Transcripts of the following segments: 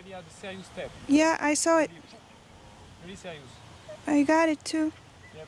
already at the serious step. Yeah, I saw it. Really serious. I got it too. Yep.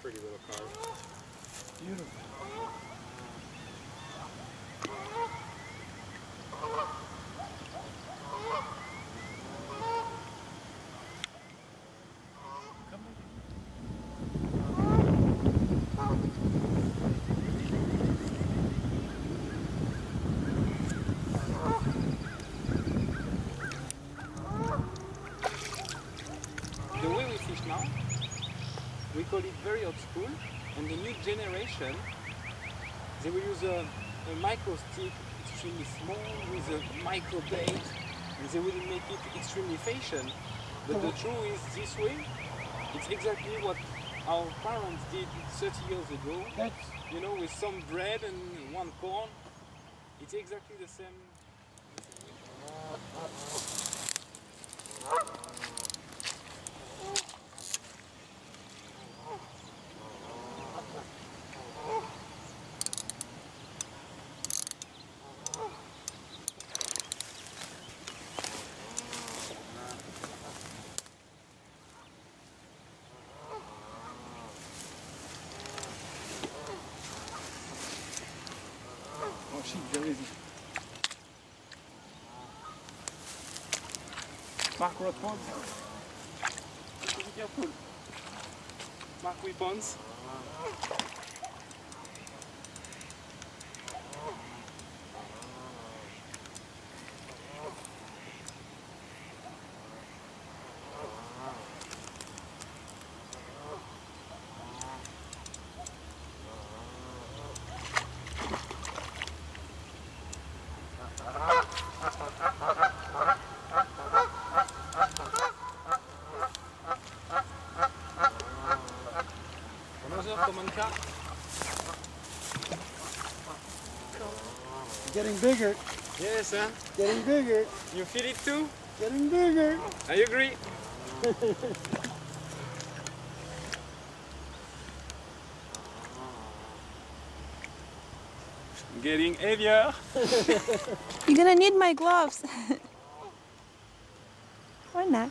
Pretty little car. Beautiful. The way we fish now, we call it very old school, and the new generation, they will use a micro stick, extremely small, with a micro bait, and they will make it extremely fashion. But the truth is this way, it's exactly what our parents did 30 years ago, you know, with some bread and one corn. It's exactly the same. Oh shit, there is it. Mark rod pods. Be careful. Mark weapons. Another common carp. Getting bigger. Yes, huh? Getting bigger. You feel it too? Getting bigger. I agree. Getting heavier. You're gonna need my gloves. Or not.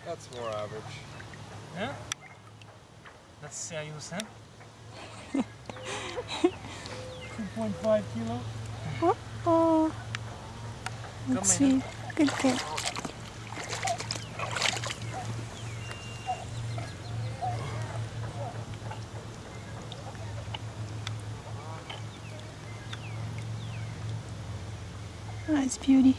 That's more average. Huh? That's serious, huh? 2.5 kilo. Oh. Let's see. Good catch. Nice beauty.